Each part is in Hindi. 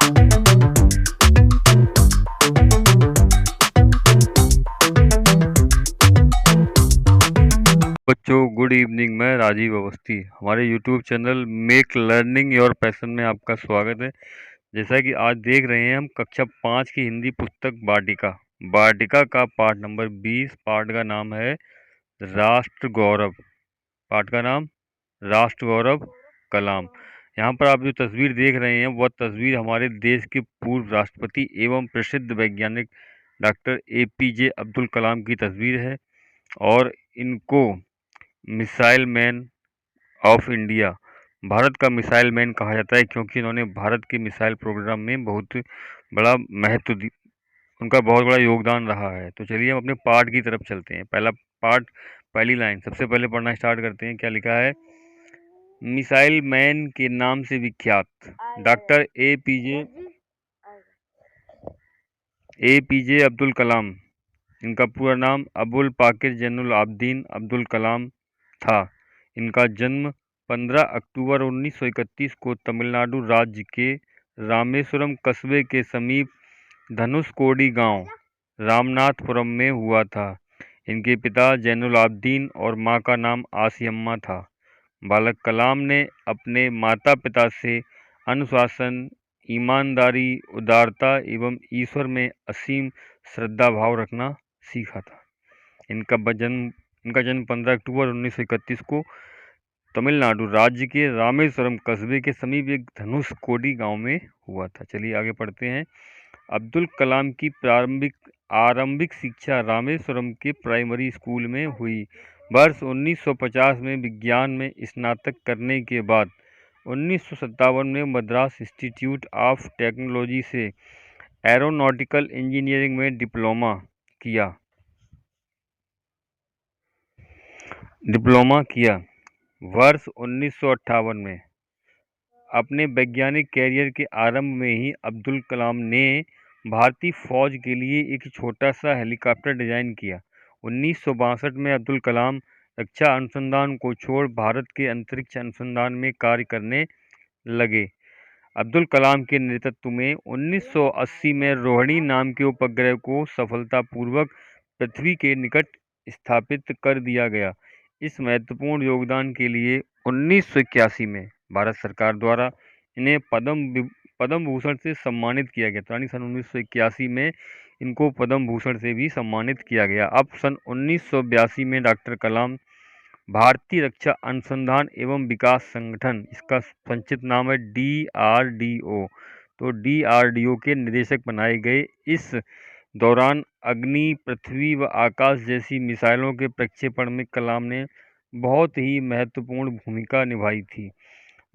बच्चों गुड इवनिंग। मैं राजीव अवस्थी। हमारे YouTube channel make learning your passion में आपका स्वागत है। जैसा कि आज देख रहे हैं हम कक्षा 5 की हिंदी पुस्तक वाटिका वाटिका का पाठ नंबर 20। पाठ का नाम है राष्ट्र गौरव। पाठ का नाम राष्ट्र गौरव कलाम। यहाँ पर आप जो तस्वीर देख रहे हैं वह तस्वीर हमारे देश के पूर्व राष्ट्रपति एवं प्रसिद्ध वैज्ञानिक डॉक्टर APJ अब्दुल कलाम की तस्वीर है और इनको missile man of India, Bharat का मिसाइल मैन कहा जाता है क्योंकि इन्होंने भारत के मिसाइल प्रोग्राम में बहुत बड़ा उनका बहुत बड़ा योगदान रहा है। तो चलिए हम अपने पाठ की तरफ चलते हैं। पहला पाठ, पहली लाइन सबसे पहले पढ़ना स्टार्ट करते हैं। क्या लिखा है? मिसाइल मैन के नाम से विख्यात डॉक्टर APJ अब्दुल कलाम। इनका पूरा नाम अबुल पाकिर जैनुल आबदीन अब्दुल कलाम था। इनका जन्म 15 अक्टूबर 1931 को तमिलनाडु राज्य के रामेश्वरम कस्बे के समीप धनुषकोडी गांव रामनाथपुरम में हुआ था। इनके पिता जैनुल आबदीन और मां का नाम आसियम्मा था। बालक कलाम ने अपने माता पिता से अनुशासन, ईमानदारी, उदारता एवं ईश्वर में असीम श्रद्धा भाव रखना सीखा था। इनका जन्म 15 अक्टूबर 1931 को तमिलनाडु राज्य के रामेश्वरम कस्बे के समीप एक धनुषकोडी गांव में हुआ था। चलिए आगे पढ़ते हैं। अब्दुल कलाम की आरंभिक शिक्षा रामेश्वरम के प्राइमरी स्कूल में हुई। वर्ष 1950 में विज्ञान में स्नातक करने के बाद 1957 में मद्रास इंस्टीट्यूट ऑफ टेक्नोलॉजी से एरोनॉटिकल इंजीनियरिंग में डिप्लोमा किया। वर्ष 1958 में अपने वैज्ञानिक कैरियर के आरंभ में ही अब्दुल कलाम ने भारतीय फौज के लिए एक छोटा सा हेलीकॉप्टर डिजाइन किया। 1962 में अब्दुल कलाम रक्षा अनुसंधान को छोड़ भारत के अंतरिक्ष अनुसंधान में कार्य करने लगे। अब्दुल कलाम के नेतृत्व में 1980 में रोहिणी नाम के उपग्रह को सफलतापूर्वक पृथ्वी के निकट स्थापित कर दिया गया। इस महत्वपूर्ण योगदान के लिए 1981 में भारत सरकार द्वारा इन्हें पद्म भूषण से सम्मानित किया गया। यानी सन 1981 में इनको पद्म भूषण से भी सम्मानित किया गया। अब सन 1982 में डॉक्टर कलाम भारतीय रक्षा अनुसंधान एवं विकास संगठन, इसका संक्षिप्त नाम है DRDO, तो DRDO के निदेशक बनाए गए। इस दौरान अग्नि, पृथ्वी व आकाश जैसी मिसाइलों के प्रक्षेपण में कलाम ने बहुत ही महत्वपूर्ण भूमिका निभाई थी।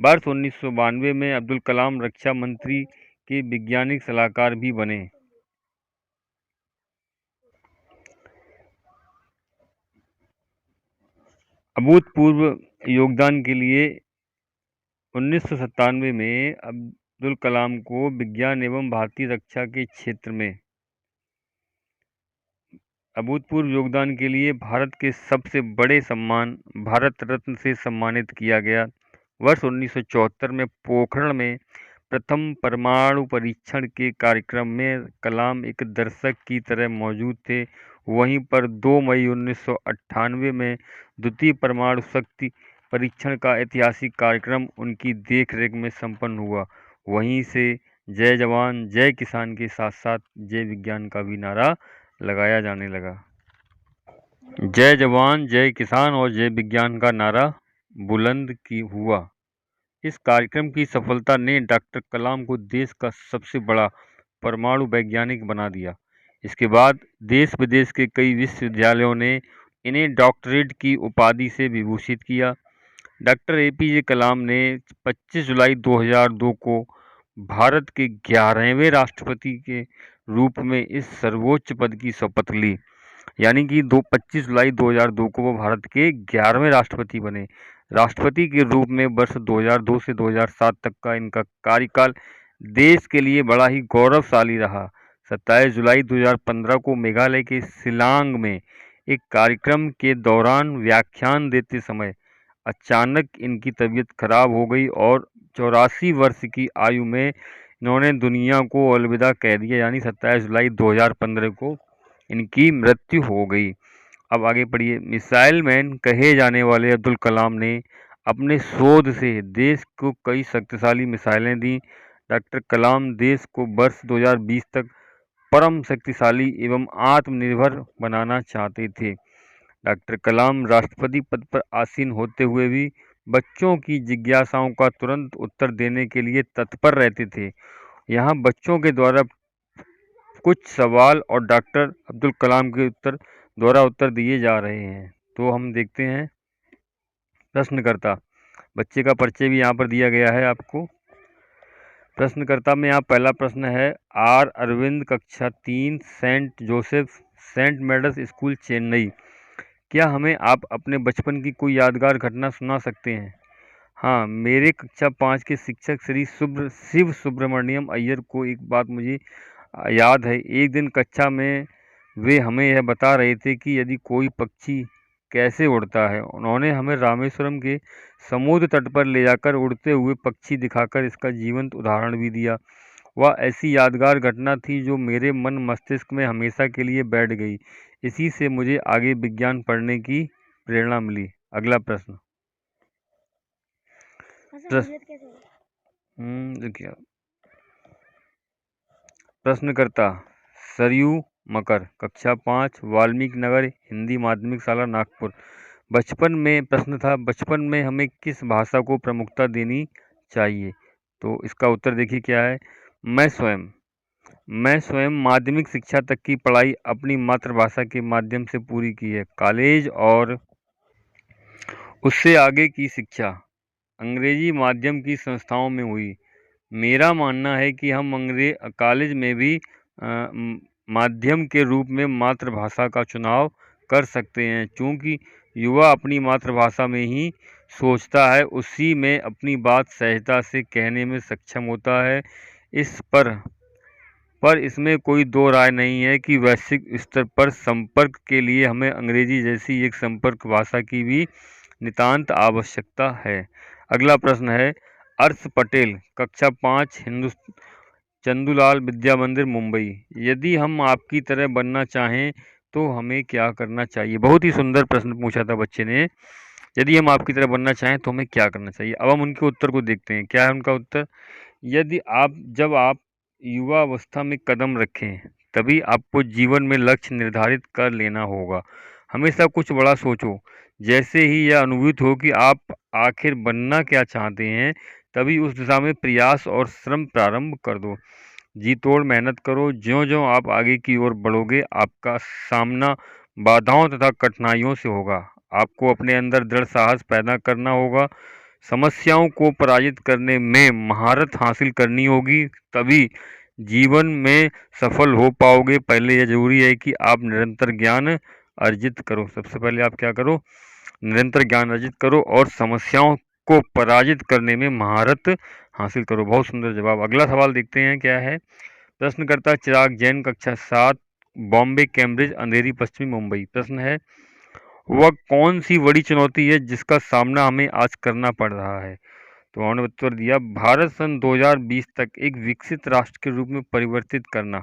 वर्ष 1992 में अब्दुल कलाम रक्षा मंत्री के वैज्ञानिक सलाहकार भी बने। अभूतपूर्व योगदान के लिए 1997 में अब्दुल कलाम को विज्ञान एवं भारतीय रक्षा के क्षेत्र में अभूतपूर्व योगदान के लिए भारत के सबसे बड़े सम्मान भारत रत्न से सम्मानित किया गया। वर्ष 1974 में पोखरण में प्रथम परमाणु परीक्षण के कार्यक्रम में कलाम एक दर्शक की तरह मौजूद थे। वहीं पर 2 मई 1998 में द्वितीय परमाणु शक्ति परीक्षण का ऐतिहासिक कार्यक्रम उनकी देखरेख में संपन्न हुआ। वहीं से जय जवान जय किसान के साथ साथ जय विज्ञान का भी नारा लगाया जाने लगा। जय जवान जय किसान और जय विज्ञान का नारा बुलंद हुआ। इस कार्यक्रम की सफलता ने डॉक्टर कलाम को देश का सबसे बड़ा परमाणु वैज्ञानिक बना दिया। इसके बाद देश विदेश के कई विश्वविद्यालयों ने इन्हें डॉक्टरेट की उपाधि से विभूषित किया। डॉक्टर APJ कलाम ने 25 जुलाई 2002 को भारत के 11वें राष्ट्रपति के रूप में इस सर्वोच्च पद की शपथ ली। यानी कि 25 जुलाई 2002 को वो भारत के 11वें राष्ट्रपति बने। राष्ट्रपति के रूप में वर्ष 2002 से 2007 तक का इनका कार्यकाल देश के लिए बड़ा ही गौरवशाली रहा। 27 जुलाई 2015 को मेघालय के शिलांग में एक कार्यक्रम के दौरान व्याख्यान देते समय अचानक इनकी तबीयत खराब हो गई और 84 वर्ष की आयु में इन्होंने दुनिया को अलविदा कह दिया, यानी 27 जुलाई 2015 को इनकी मृत्यु हो गई। अब आगे पढ़िए। मिसाइल मैन कहे जाने वाले अब्दुल कलाम ने अपने शोध से देश को कई शक्तिशाली मिसाइलें दी। डॉक्टर कलाम देश को वर्ष 2020 तक परम शक्तिशाली एवं आत्मनिर्भर बनाना चाहते थे। डॉक्टर कलाम राष्ट्रपति पद पर आसीन होते हुए भी बच्चों की जिज्ञासाओं का तुरंत उत्तर देने के लिए तत्पर रहते थे। यहाँ बच्चों के द्वारा कुछ सवाल और डॉक्टर अब्दुल कलाम के द्वारा उत्तर दिए जा रहे हैं। तो हम देखते हैं प्रश्नकर्ता। बच्चे का परिचय भी यहाँ पर दिया गया है आपको। प्रश्नकर्ता में यहाँ पहला प्रश्न है, आर अरविंद, कक्षा 3, Saint Joseph Saint Maids school, Chennai. क्या हमें आप अपने बचपन की कोई यादगार घटना सुना सकते हैं? हाँ, मेरे कक्षा 5 के शिक्षक श्री शिव सुब्रमण्यम अय्यर को एक बात मुझे याद है। एक दिन कक्षा में वे हमें यह बता रहे थे कि यदि कोई पक्षी कैसे उड़ता है। उन्होंने हमें रामेश्वरम के समुद्र तट पर ले जाकर उड़ते हुए पक्षी दिखाकर इसका जीवंत उदाहरण भी दिया। वह ऐसी यादगार घटना थी जो मेरे मन मस्तिष्क में हमेशा के लिए बैठ गई। इसी से मुझे आगे विज्ञान पढ़ने की प्रेरणा मिली। अगला प्रश्न। देखिए, प्रश्नकर्ता सरयू मकर, कक्षा 5, वाल्मीकि नगर हिंदी माध्यमिक शाला, नागपुर। बचपन में प्रश्न था, बचपन में हमें किस भाषा को प्रमुखता देनी चाहिए? तो इसका उत्तर देखिए क्या है। मैं स्वयं माध्यमिक शिक्षा तक की पढ़ाई अपनी मातृभाषा के माध्यम से पूरी की है। कॉलेज और उससे आगे की शिक्षा अंग्रेजी माध्यम की संस्थाओं में हुई। मेरा मानना है कि हम कॉलेज में भी माध्यम के रूप में मातृभाषा का चुनाव कर सकते हैं, क्योंकि युवा अपनी मातृभाषा में ही सोचता है, उसी में अपनी बात सहजता से कहने में सक्षम होता है। इस पर इसमें कोई दो राय नहीं है कि वैश्विक स्तर पर संपर्क के लिए हमें अंग्रेजी जैसी एक संपर्क भाषा की भी नितांत आवश्यकता है। अगला प्रश्न है, अर्श पटेल, कक्षा 5, चंदूलाल विद्या मंदिर, मुंबई। यदि हम आपकी तरह बनना चाहें तो हमें क्या करना चाहिए? बहुत ही सुंदर प्रश्न पूछा था बच्चे ने। यदि हम आपकी तरह बनना चाहें तो हमें क्या करना चाहिए? अब हम उनके उत्तर को देखते हैं। क्या है उनका उत्तर? जब आप युवा अवस्था में कदम रखें, तभी आपको जीवन में लक्ष्य निर्धारित कर लेना होगा। हमेशा कुछ बड़ा सोचो। जैसे ही यह अनुभूत हो कि आप आखिर बनना क्या चाहते हैं, तभी उस दिशा में प्रयास और श्रम प्रारंभ कर दो। जी तोड़ मेहनत करो। ज्यों-ज्यों आप आगे की ओर बढ़ोगे, आपका सामना बाधाओं तथा कठिनाइयों से होगा। आपको अपने अंदर दृढ़ साहस पैदा करना होगा। समस्याओं को पराजित करने में महारत हासिल करनी होगी, तभी जीवन में सफल हो पाओगे। पहले यह जरूरी है कि आप निरंतर ज्ञान अर्जित करो। सबसे पहले आप क्या करो? निरंतर ज्ञान अर्जित करो और समस्याओं को पराजित करने में महारत हासिल करो। बहुत सुंदर जवाब। अगला सवाल देखते हैं क्या है। प्रश्नकर्ता चिराग जैन, कक्षा 7, बॉम्बे कैम्ब्रिज, अंधेरी पश्चिमी, मुंबई। प्रश्न है, वह कौन सी बड़ी चुनौती है जिसका सामना हमें आज करना पड़ रहा है? तो उन्होंने उत्तर दिया, भारत सन 2020 तक एक विकसित राष्ट्र के रूप में परिवर्तित करना।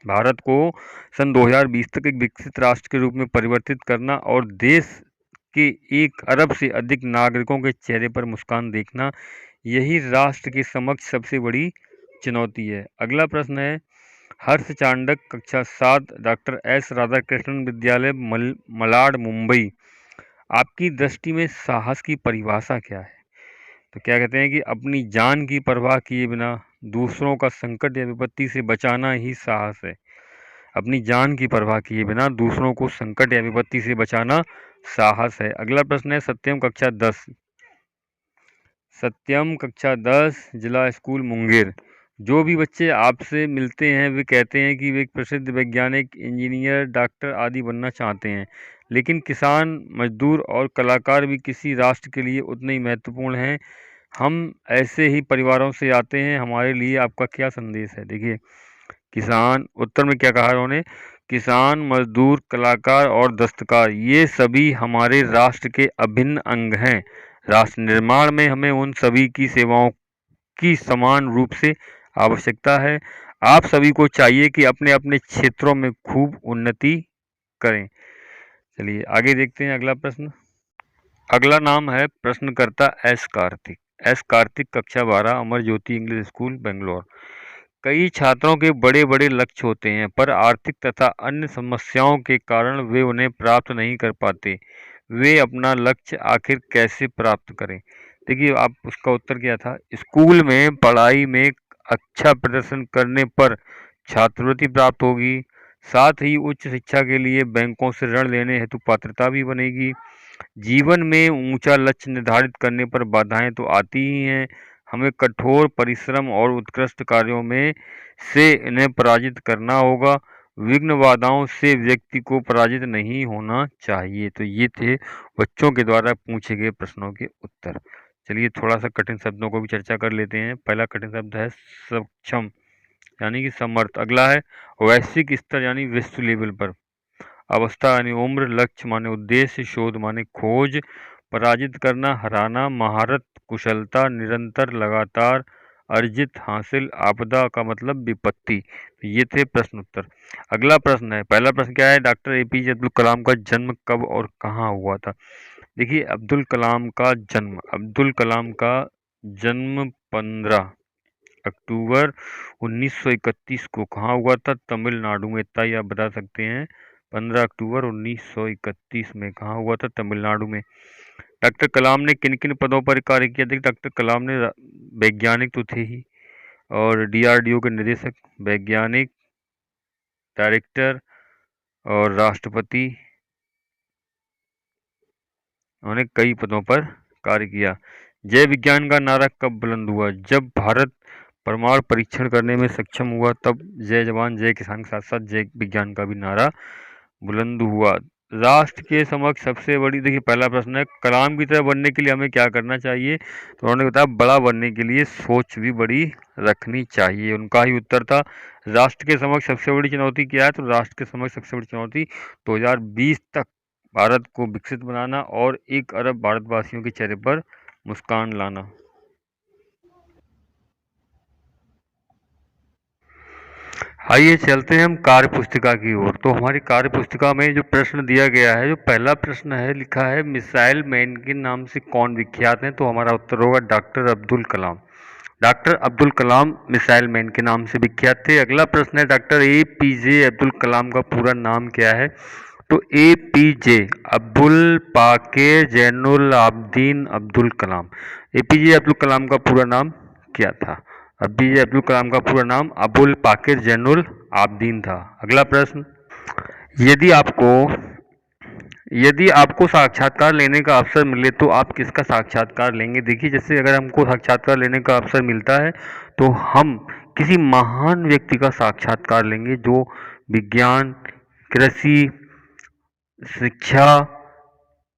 भारत को सन 2020 तक एक विकसित राष्ट्र के रूप में परिवर्तित करना और देश के 1 अरब से अधिक नागरिकों के चेहरे पर मुस्कान देखना, यही राष्ट्र के समक्ष सबसे बड़ी चुनौती है। अगला प्रश्न है, हर्ष चांडक, कक्षा 7, डॉक्टर एस राधाकृष्णन विद्यालय, मलाड, मुंबई। आपकी दृष्टि में साहस की परिभाषा क्या है? तो क्या कहते हैं कि अपनी जान की परवाह किए बिना दूसरों का संकट या विपत्ति से बचाना ही साहस है। अपनी जान की परवाह किए बिना दूसरों को संकट या विपत्ति से बचाना साहस है। अगला प्रश्न है, सत्यम, कक्षा 10, जिला स्कूल, मुंगेर। जो भी बच्चे आपसे मिलते हैं वे कहते हैं कि वे एक प्रसिद्ध वैज्ञानिक, इंजीनियर, डॉक्टर आदि बनना चाहते हैं, लेकिन किसान, मजदूर और कलाकार भी किसी राष्ट्र के लिए उतने ही महत्वपूर्ण हैं। हम ऐसे ही परिवारों से आते हैं। हमारे लिए आपका क्या संदेश है? देखिए, किसान, उत्तर में क्या कहा उन्होंने, किसान, मजदूर, कलाकार और दस्तकार, ये सभी हमारे राष्ट्र के अभिन्न अंग हैं। राष्ट्र निर्माण में हमें उन सभी की सेवाओं की समान रूप से आवश्यकता है। आप सभी को चाहिए कि अपने अपने क्षेत्रों में खूब उन्नति करें। चलिए आगे देखते हैं अगला प्रश्न। अगला नाम है प्रश्नकर्ता एस कार्तिक। एस कार्तिक, कक्षा 12, अमर ज्योति इंग्लिश स्कूल, बेंगलोर। कई छात्रों के बड़े बड़े लक्ष्य होते हैं, पर आर्थिक तथा अन्य समस्याओं के कारण वे उन्हें प्राप्त नहीं कर पाते। वे अपना लक्ष्य आखिर कैसे प्राप्त करें? देखिए, आप उसका उत्तर क्या था? स्कूल में पढ़ाई में अच्छा प्रदर्शन करने पर छात्रवृत्ति प्राप्त होगी। साथ ही उच्च शिक्षा के लिए बैंकों से ऋण लेने हेतु पात्रता भी बनेगी। जीवन में ऊंचा लक्ष्य निर्धारित करने पर बाधाएं तो आती ही हैं। हमें कठोर परिश्रम और उत्कृष्ट कार्यों में से इन्हें पराजित करना होगा। विघ्न बाधाओं से व्यक्ति को पराजित नहीं होना चाहिए। तो ये थे बच्चों के द्वारा पूछे गए प्रश्नों के उत्तर। चलिए थोड़ा सा कठिन शब्दों को भी चर्चा कर लेते हैं। पहला कठिन शब्द है सक्षम, यानी कि समर्थ। अगला है वैश्विक स्तर, यानी विश्व लेवल पर। अवस्था यानी उम्र। लक्ष्य माने उद्देश्य। शोध माने खोज। पराजित करना, हराना। महारत, कुशलता, निरंतर, लगातार, अर्जित, हासिल। आपदा का मतलब विपत्ति। ये थे प्रश्न उत्तर। अगला प्रश्न है, पहला प्रश्न क्या है? डॉक्टर एपीजे अब्दुल कलाम का जन्म कब और कहाँ हुआ था? देखिए, अब्दुल कलाम का जन्म 15 अक्टूबर 1931 को कहाँ हुआ था? तमिलनाडु में। इतना ही आप बता सकते हैं, 15 अक्टूबर 1931 में कहाँ हुआ था? तमिलनाडु में। डॉक्टर कलाम ने किन किन पदों पर कार्य किया? देखिए, डॉक्टर कलाम ने वैज्ञानिक तो थे ही, और डीआरडीओ के निदेशक, वैज्ञानिक, डायरेक्टर और राष्ट्रपति, उन्होंने कई पदों पर कार्य किया। जय विज्ञान का नारा कब बुलंद हुआ? जब भारत परमाणु परीक्षण करने में सक्षम हुआ, तब जय जवान जय किसान के साथ साथ जय विज्ञान का भी नारा बुलंद हुआ। राष्ट्र के समक्ष सबसे बड़ी, देखिए पहला प्रश्न है, कलाम की तरह बनने के लिए हमें क्या करना चाहिए? तो उन्होंने बताया बड़ा बनने के लिए सोच भी बड़ी रखनी चाहिए। उनका ही उत्तर था, राष्ट्र के समक्ष सबसे बड़ी चुनौती क्या है? तो राष्ट्र के समक्ष सबसे बड़ी चुनौती 2020 तक भारत को विकसित बनाना और 1 अरब भारतवासियों के चेहरे पर मुस्कान लाना। आइए चलते हैं हम कार्य पुस्तिका की ओर। तो हमारी कार्य पुस्तिका में जो प्रश्न दिया गया है, जो पहला प्रश्न है, लिखा है मिसाइल मैन के नाम से कौन विख्यात है? तो हमारा उत्तर होगा डॉक्टर अब्दुल कलाम। डॉक्टर अब्दुल कलाम मिसाइल मैन के नाम से विख्यात थे। अगला प्रश्न है, डॉक्टर एपीजे अब्दुल कलाम का पूरा नाम क्या है? तो एपीजे अब्दुल पाकिर जैनुल आबदीन अब्दुल कलाम। एपीजे अब्दुल कलाम का पूरा नाम क्या था? एपीजे अब्दुल कलाम का पूरा नाम अबुल पाकिर जैनुल आबदीन था। अगला प्रश्न, यदि आपको यदि आपको साक्षात्कार लेने का अवसर मिले तो आप किसका साक्षात्कार लेंगे? देखिए, जैसे अगर हमको साक्षात्कार लेने का अवसर मिलता है तो हम किसी महान व्यक्ति का साक्षात्कार लेंगे जो विज्ञान, कृषि, शिक्षा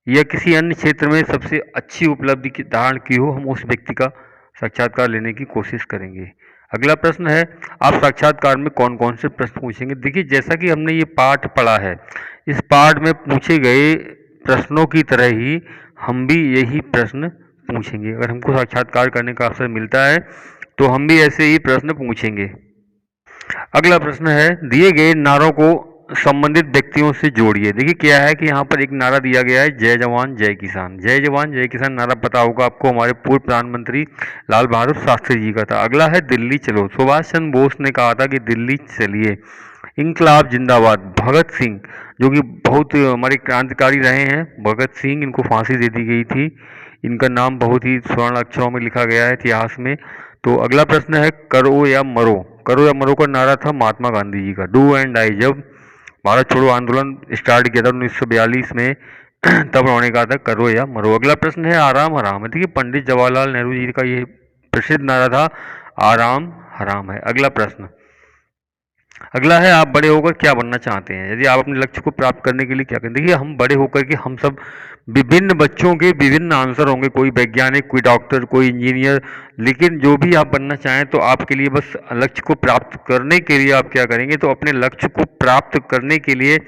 या किसी अन्य क्षेत्र में सबसे अच्छी उपलब्धि की धारण की हो, हम उस व्यक्ति का साक्षात्कार लेने की कोशिश करेंगे। अगला प्रश्न है, आप साक्षात्कार में कौन कौन से प्रश्न पूछेंगे? देखिए, जैसा कि हमने ये पाठ पढ़ा है, इस पाठ में पूछे गए प्रश्नों की तरह ही हम भी यही प्रश्न पूछेंगे। अगर हमको साक्षात्कार करने का अवसर मिलता है तो हम भी ऐसे ही प्रश्न पूछेंगे। अगला प्रश्न है, दिए गए नारों को संबंधित व्यक्तियों से जोड़िए। देखिए क्या है कि यहाँ पर एक नारा दिया गया है, जय जवान जय किसान। जय जवान जय किसान नारा पता होगा आपको, हमारे पूर्व प्रधानमंत्री लाल बहादुर शास्त्री जी का था। अगला है दिल्ली चलो। सुभाष चंद्र बोस ने कहा था कि दिल्ली चलिए। इंकलाब जिंदाबाद। भगत सिंह, जो कि बहुत हमारे क्रांतिकारी रहे हैं, भगत सिंह, इनको फांसी दे दी गई थी। इनका नाम बहुत ही स्वर्ण अक्षरों में लिखा गया है इतिहास में। तो अगला प्रश्न है, करो या मरो। करो या मरो का नारा था महात्मा गांधी जी का। डू एंड डाई, जब भारत छोड़ो आंदोलन स्टार्ट किया था 1942 में, तब उन्होंने कहा था करो या मरो। अगला प्रश्न है, आराम हराम है। देखिए, पंडित जवाहरलाल नेहरू जी का ये प्रसिद्ध नारा था, आराम हराम है। अगला प्रश्न, अगला है, आप बड़े होकर क्या बनना चाहते हैं? यदि आप अपने लक्ष्य को प्राप्त करने के लिए क्या करें? देखिए, हम बड़े होकर के हम सब विभिन्न बच्चों के विभिन्न आंसर होंगे, कोई वैज्ञानिक, कोई डॉक्टर, कोई इंजीनियर, लेकिन जो भी आप बनना चाहें तो आपके लिए बस लक्ष्य को प्राप्त करने के लिए आप क्या करेंगे, तो अपने लक्ष्य को प्राप्त करने के लिए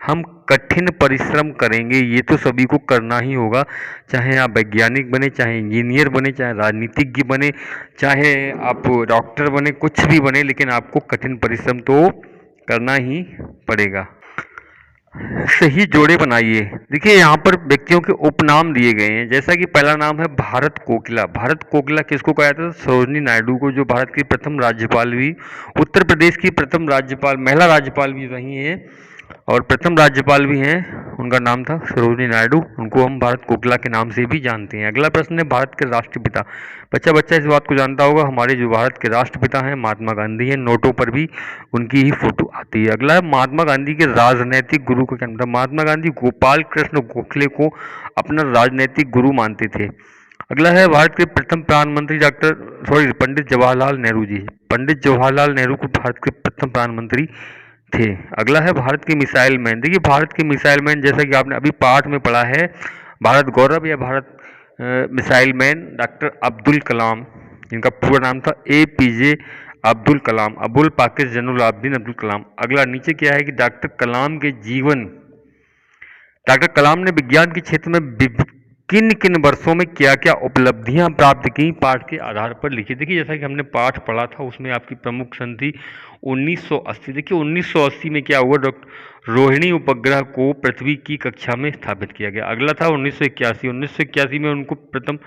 हम कठिन परिश्रम करेंगे। ये तो सभी को करना ही होगा, चाहे आप वैज्ञानिक बने, चाहे इंजीनियर बने, चाहे राजनीतिज्ञ बने, चाहे आप डॉक्टर बने, कुछ भी बने, लेकिन आपको कठिन परिश्रम तो करना ही पड़ेगा। सही जोड़े बनाइए। देखिए यहाँ पर व्यक्तियों के उपनाम दिए गए हैं, जैसा कि पहला नाम है भारत कोकिला। भारत कोकिला किसको कहा जाता है? सरोजिनी नायडू को, जो भारत की प्रथम राज्यपाल भी, उत्तर प्रदेश की प्रथम राज्यपाल, महिला राज्यपाल भी रही हैं और प्रथम राज्यपाल भी हैं। उनका नाम था सरोजिनी नायडू, उनको हम भारत कोकिला के नाम से भी जानते हैं। अगला प्रश्न है भारत के राष्ट्रपिता। बच्चा बच्चा इस बात को जानता होगा, हमारे जो भारत के राष्ट्रपिता हैं महात्मा गांधी हैं, नोटों पर भी उनकी ही फोटो आती है। अगला है महात्मा गांधी के राजनैतिक गुरु को क्या नाम था? महात्मा गांधी गोपाल कृष्ण गोखले को अपना राजनैतिक गुरु मानते थे। अगला है भारत के प्रथम प्रधानमंत्री पंडित जवाहरलाल नेहरू जी। पंडित जवाहरलाल नेहरू को भारत के प्रथम प्रधानमंत्री थे। अगला है भारत के मिसाइल मैन। देखिए भारत के मिसाइल मैन, जैसा कि आपने अभी पाठ में पढ़ा है, भारत गौरव या Bharat missile man doctor Abdul Kalam, जिनका पूरा नाम था APJ अब्दुल कलाम, अबुल पाकिर जनरल आब्दीन अब्दुल कलाम। अगला नीचे क्या है कि डॉक्टर कलाम के जीवन, डॉक्टर कलाम ने विज्ञान के क्षेत्र में किन किन वर्षों में क्या क्या उपलब्धियां प्राप्त की, पाठ के आधार पर लिखिए। देखिए जैसा कि हमने पाठ पढ़ा था उसमें आपकी प्रमुख सन थी 1980। देखिए 1980 में क्या हुआ, डॉक्टर रोहिणी उपग्रह को पृथ्वी की कक्षा में स्थापित किया गया। अगला था 1981। 1981 में उनको प्रथम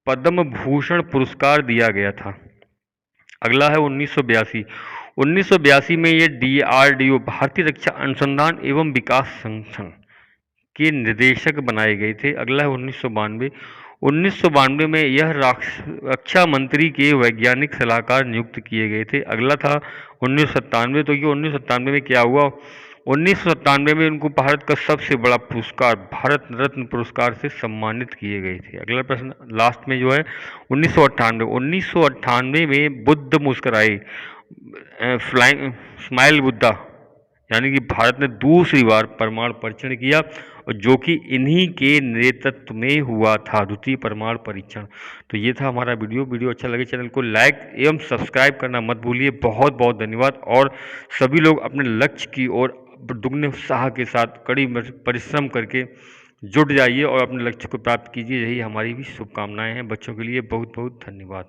पद्म भूषण पुरस्कार दिया गया था। अगला है 1982। 1982 में ये DRDO भारतीय रक्षा अनुसंधान एवं विकास संगठन के निदेशक बनाए गए थे। अगला है 1992। 1992 में यह रक्षा मंत्री के वैज्ञानिक सलाहकार नियुक्त किए गए थे। अगला था 1997। तो ये 1997 में क्या हुआ, 1997 में उनको भारत का सबसे बड़ा पुरस्कार भारत रत्न पुरस्कार से सम्मानित किए गए थे। अगला प्रश्न लास्ट में जो है 1998 में बुद्ध मुस्कुराए, फ्लाइंग स्माइल बुद्धा, यानी कि भारत ने दूसरी बार परमाणु परीक्षण किया, और जो कि इन्हीं के नेतृत्व में हुआ था, द्वितीय परमाणु परीक्षण। तो ये था हमारा वीडियो अच्छा लगे चैनल को लाइक एवं सब्सक्राइब करना मत भूलिए। बहुत बहुत धन्यवाद। और सभी लोग अपने लक्ष्य की ओर दुगने उत्साह के साथ कड़ी परिश्रम करके जुट जाइए और अपने लक्ष्य को प्राप्त कीजिए। यही हमारी भी शुभकामनाएं हैं बच्चों के लिए। बहुत बहुत धन्यवाद।